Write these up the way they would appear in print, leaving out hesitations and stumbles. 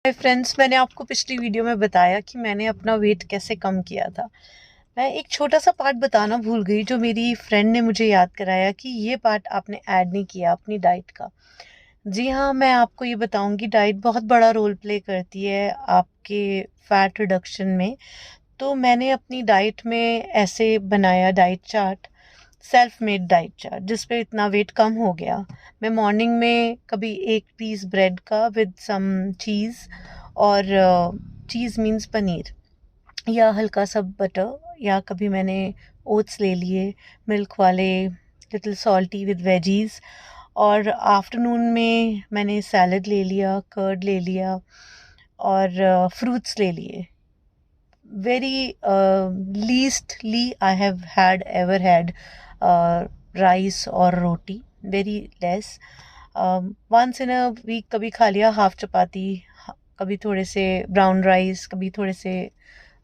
Hi friends, मैंने आपको पिछली वीडियो में बताया कि मैंने अपना वेट कैसे कम किया था। मैं एक छोटा सा पार्ट बताना भूल गई, जो मेरी फ्रेंड ने मुझे याद कराया कि ये पार्ट आपने ऐड नहीं किया अपनी डाइट का। जी हाँ, मैं आपको ये बताऊंगी, डाइट बहुत बड़ा रोल प्ले करती है आपके फैट रिडक्शन में। तो मैंने अपनी डाइट में ऐसे बनाया diet chart, self made diet chart, जिस पे इतना वेट कम हो गया। मैं मॉर्निंग में कभी एक पीस ब्रेड का विद सम चीज़, और चीज़ मीन्स पनीर, या हल्का सा बटर, या कभी मैंने ओट्स ले लिए मिल्क वाले, लिटिल सॉल्टी विद वेजीज। और आफ्टरनून में मैंने सैलड ले लिया, कर्ड ले लिया, और फ्रूट्स ले लिए। very leastly I have had ever had rice or roti, very less. Once in a week कभी खा लिया हाफ चपाती, कभी थोड़े से ब्राउन राइस, कभी थोड़े से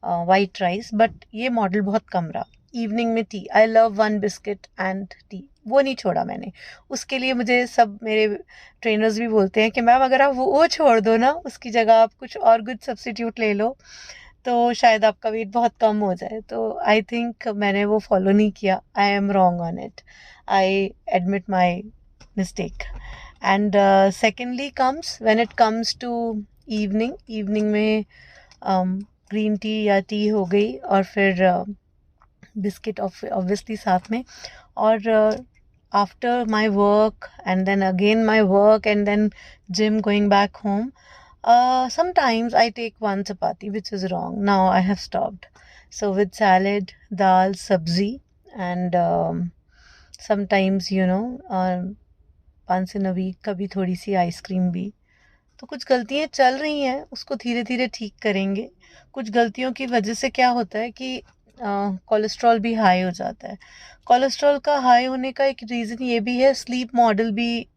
वाइट राइस, बट ये मॉडल बहुत कम रहा। इवनिंग में T, I love one biscuit and T, वो नहीं छोड़ा मैंने। उसके लिए मुझे सब मेरे ट्रेनर्स भी बोलते हैं कि मैम अगर आप वो छोड़ दो ना, उसकी जगह आप कुछ और गुड सब्स्टिट्यूट ले लो, तो शायद आपका वेट बहुत कम हो जाए। तो आई थिंक मैंने वो फॉलो नहीं किया। I am wrong on it, I admit my mistake. And secondly comes when it comes to evening में ग्रीन टी या टी हो गई, और फिर बिस्किट ऑब्वियसली साथ में। और after my work and then again my work and then gym, going back home, sometimes I take one chapati, which is wrong. Now I have stopped. So with salad, dal, sabzi, and sometimes once in a week कभी थोड़ी सी ice cream भी। तो कुछ गलतियाँ चल रही हैं, उसको धीरे धीरे ठीक करेंगे। कुछ गलतियों की वजह से क्या होता है कि कोलेस्ट्रॉल भी हाई हो जाता है। कोलेस्ट्रॉल का हाई होने का एक रीज़न ये भी है, स्लीप मॉडल भी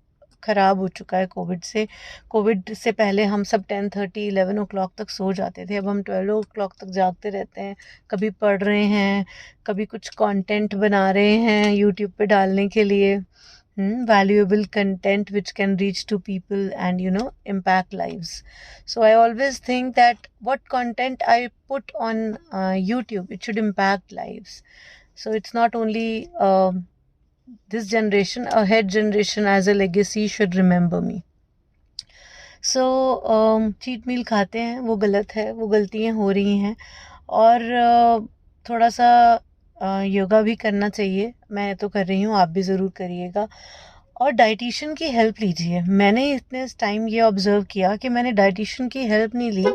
ख़राब हो चुका है कोविड से पहले हम सब 10:30-11 o'clock तक सो जाते थे। अब हम 12 o'clock तक जागते रहते हैं। कभी पढ़ रहे हैं, कभी कुछ कंटेंट बना रहे हैं यूट्यूब पे डालने के लिए, valuable content which can reach to people and impact lives. So I always think that what content I put on YouTube, it should impact lives. So it's not only this generation, ahead generation as a legacy should remember me. So cheat meal खाते हैं, वो गलत है, वो गलतियाँ हो रही हैं। और थोड़ा सा योगा भी करना चाहिए। मैं तो कर रही हूँ, आप भी ज़रूर करिएगा। और डाइटिशियन की हेल्प लीजिए। मैंने इतने टाइम ये ऑब्ज़र्व किया कि मैंने डाइटिशियन की हेल्प नहीं ली,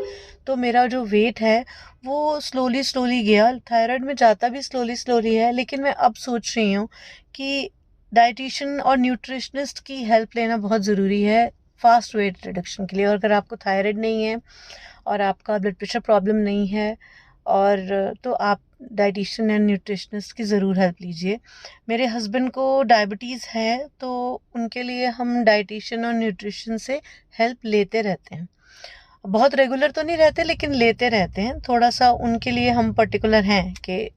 तो मेरा जो वेट है वो स्लोली स्लोली गया। थायराइड में जाता भी स्लोली स्लोली है, लेकिन मैं अब सोच रही हूँ कि डाइटिशियन और न्यूट्रिशनिस्ट की हेल्प लेना बहुत ज़रूरी है फास्ट वेट रिडक्शन के लिए। और अगर आपको थायराइड नहीं है और आपका ब्लड प्रेशर प्रॉब्लम नहीं है, और तो आप डाइटिशियन एंड न्यूट्रिशनिस्ट की ज़रूर हेल्प लीजिए। मेरे हस्बैंड को डायबिटीज़ है, तो उनके लिए हम डाइटिशियन और न्यूट्रिशन से हेल्प लेते रहते हैं। बहुत रेगुलर तो नहीं रहते, लेकिन लेते रहते हैं। थोड़ा सा उनके लिए हम पर्टिकुलर हैं कि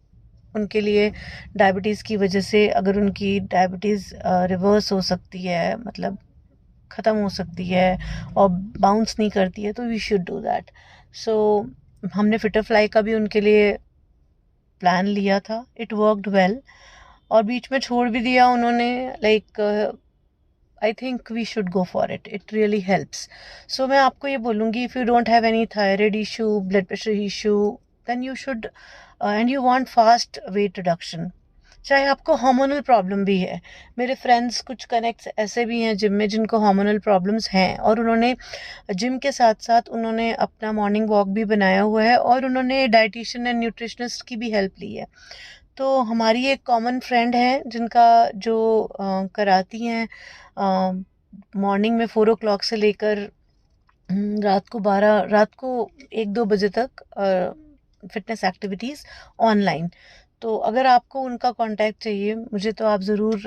उनके लिए डायबिटीज़ की वजह से, अगर उनकी डायबिटीज़ रिवर्स हो सकती है, मतलब ख़त्म हो सकती है और बाउंस नहीं करती है, तो वी शुड डू दैट। सो हमने फिटरफ्लाई का भी उनके लिए प्लान लिया था, इट वर्कड वेल। और बीच में छोड़ भी दिया उन्होंने, like I think we should go for it, it really helps. So मैं आपको ये बोलूँगी, if you don't have any thyroid issue, blood pressure issue, then you should and you want fast weight reduction, चाहे आपको hormonal problem भी है। मेरे friends कुछ कनेक्ट्स ऐसे भी हैं जिम में, जिनको हार्मोनल प्रॉब्लम्स हैं, और उन्होंने जिम के साथ साथ उन्होंने अपना मॉर्निंग वॉक भी बनाया हुआ है, और उन्होंने डाइटिशियन एंड न्यूट्रिशनिस्ट की भी हेल्प ली है। तो हमारी एक कॉमन फ्रेंड है जिनका जो कराती हैं मॉर्निंग में 4 o'clock से लेकर रात को 1-2 बजे तक फिटनेस एक्टिविटीज़ ऑनलाइन। तो अगर आपको उनका कांटेक्ट चाहिए मुझे, तो आप ज़रूर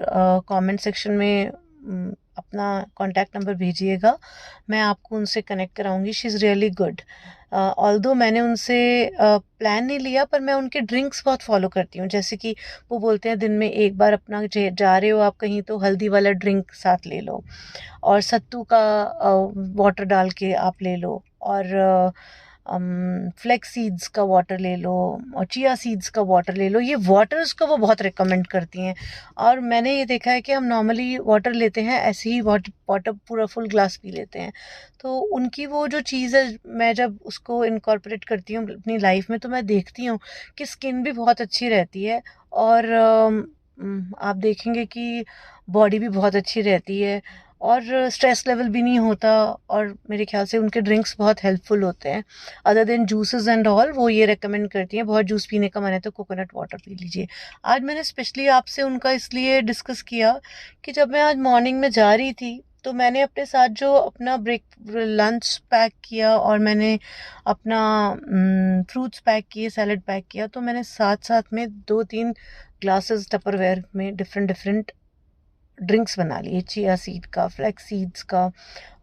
कमेंट सेक्शन में अपना कांटेक्ट नंबर भेजिएगा। मैं आपको उनसे कनेक्ट कराऊंगी। She is really good. Although मैंने उनसे प्लान नहीं लिया, पर मैं उनके ड्रिंक्स बहुत फॉलो करती हूँ। जैसे कि वो बोलते हैं दिन में एक बार अपना जा रहे हो आप कहीं, तो हल्दी वाला ड्रिंक साथ ले लो, और सत्तू का वाटर डाल के आप ले लो, और फ्लेक्स सीड्स का वाटर ले लो और चिया सीड्स का वाटर ले लो, ये वाटर्स को वो बहुत रिकमेंड करती हैं। और मैंने ये देखा है कि हम नॉर्मली वाटर लेते हैं ऐसे ही, वाटर पूरा फुल ग्लास पी लेते हैं। तो उनकी वो जो चीज़ है, मैं जब उसको इनकॉर्पोरेट करती हूँ अपनी लाइफ में तो मैं देखती हूँ कि स्किन भी बहुत अच्छी रहती है, और आप देखेंगे कि बॉडी भी बहुत अच्छी रहती है, और स्ट्रेस लेवल भी नहीं होता। और मेरे ख्याल से उनके ड्रिंक्स बहुत हेल्पफुल होते हैं। Other than juices and all, वो ये रेकमेंड करती हैं बहुत जूस पीने का मन है तो कोकोनट वाटर पी लीजिए। आज मैंने स्पेशली आपसे उनका इसलिए डिस्कस किया कि जब मैं आज मॉर्निंग में जा रही थी तो मैंने अपने साथ जो अपना ब्रेक लंच पैक किया और मैंने अपना फ्रूट्स पैक किए, सैलड पैक किया, तो मैंने साथ साथ में 2-3 ग्लासेस टपरवेयर में डिफरेंट डिफरेंट ड्रिंक्स बना लिए, चिया सीड का, फ्लैक्स सीड्स का,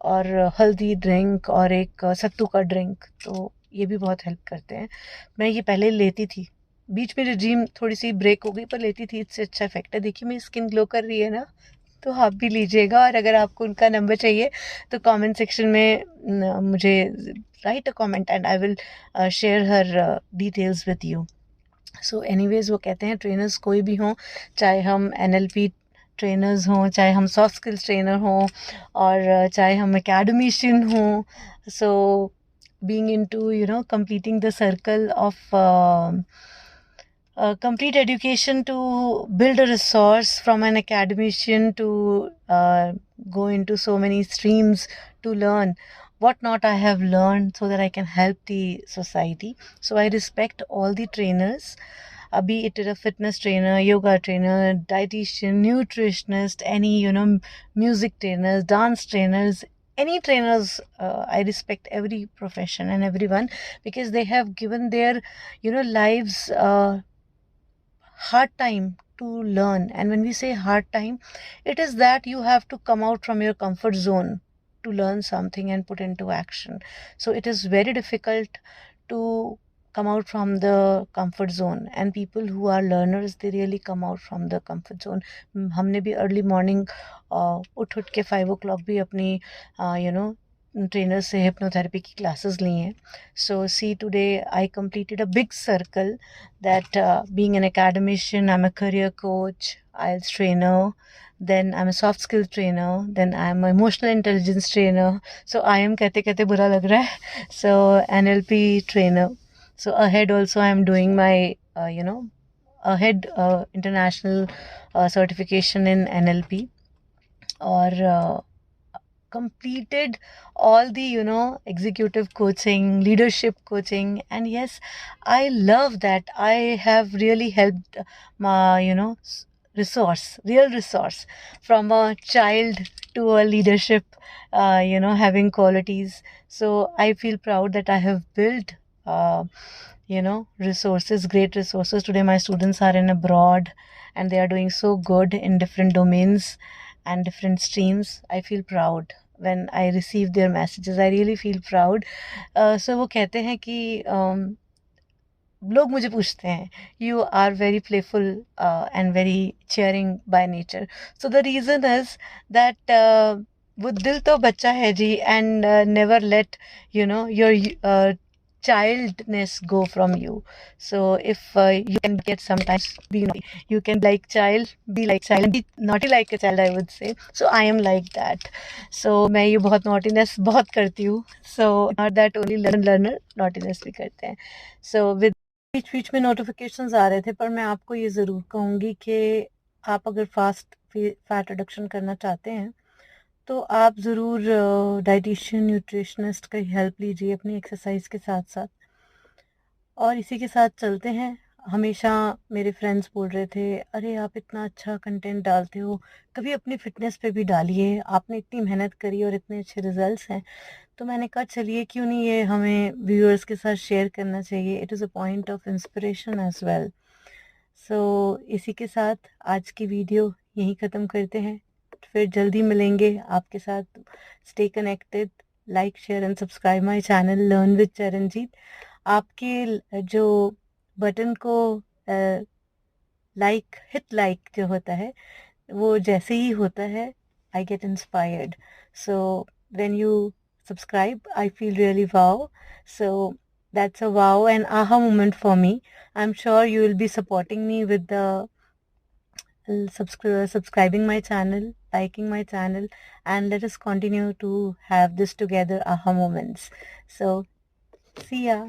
और हल्दी ड्रिंक, और एक सत्तू का ड्रिंक। तो ये भी बहुत हेल्प करते हैं। मैं ये पहले लेती थी, बीच में रिजीम थोड़ी सी ब्रेक हो गई, पर लेती थी, इससे अच्छा इफेक्ट है। देखिए मेरी स्किन ग्लो कर रही है ना, तो आप भी लीजिएगा। और अगर आपको उनका नंबर चाहिए तो कमेंट सेक्शन में मुझे right a comment and I will share her details with you. So anyways, वो कहते हैं ट्रेनर्स कोई भी हों, चाहे हम NLP ट्रेनर्स हों, चाहे हम सॉफ्ट स्किल्स ट्रेनर हों, और चाहे हम एकेडमिशियन हों, सो being into completing the circle of complete education to build a resource from an academician to go into so many streams to learn what not I have learned so that I can help the society. So I respect all the trainers, be it a fitness trainer, yoga trainer, dietitian, nutritionist, any music trainers, dance trainers, any trainers. I respect every profession and everyone, because they have given their lives hard time to learn. And when we say hard time, it is that you have to come out from your comfort zone to learn something and put into action. So it is very difficult to come out from the comfort zone, and people who are learners, they really come out from the comfort zone. हमने भी early morning उठ के 5 o'clock भी अपनी trainer से hypnotherapy की classes ली हैं. So see, today I completed a big circle, that being an academician, I'm a career coach, IELTS trainer, then I'm a soft skill trainer, then I'm an emotional intelligence trainer. So I am कहते कहते बुरा लग रहा है. So NLP trainer. So ahead also I'm doing my ahead international certification in NLP, or completed all the executive coaching, leadership coaching. And yes, I love that I have really helped my real resource, from a child to a leadership, having qualities. So I feel proud that I have built resources, great resources. Today my students are in abroad and they are doing so good in different domains and different streams. I feel proud when I receive their messages. I really feel proud. So वो कहते हैं कि लोग मुझे पूछते हैं, you are very playful and very cheering by nature. So the reason is that वो दिल तो बच्चा है जी, and never let your childness go from you. So if you can get sometimes be naughty, you can like child, be like child, and be naughty like a child, I would say. So I am like that. So मैं ये बहुत naughtiness बहुत करती हूँ. So not that only learner naughtiness भी करते हैं. So with बीच बीच में नोटिफिकेशंस आ रहे थे, पर मैं आपको ये ज़रूर कहूँगी कि आप अगर फास्ट फैट रिडक्शन करना चाहते हैं तो आप ज़रूर डाइटिशियन, न्यूट्रिशनिस्ट की हेल्प लीजिए अपनी एक्सरसाइज के साथ साथ. और इसी के साथ चलते हैं. हमेशा मेरे फ्रेंड्स बोल रहे थे, अरे आप इतना अच्छा कंटेंट डालते हो, कभी अपनी फिटनेस पे भी डालिए, आपने इतनी मेहनत करी और इतने अच्छे रिजल्ट्स हैं. तो मैंने कहा चलिए क्यों नहीं, ये हमें व्यूअर्स के साथ शेयर करना चाहिए. It is a point of inspiration as well. So इसी के साथ आज की वीडियो यहीं ख़त्म करते हैं. फिर जल्दी मिलेंगे आपके साथ. Stay connected, like, share and subscribe my channel learn with Charanjit. आपके जो बटन को हिट लाइक जो होता है, वो जैसे ही होता है, I get inspired. So when you subscribe, I feel really wow. So that's a wow and aha moment for me. I'm sure you will be supporting me with the subscribing my channel, liking my channel, and let us continue to have this together aha moments. So see ya.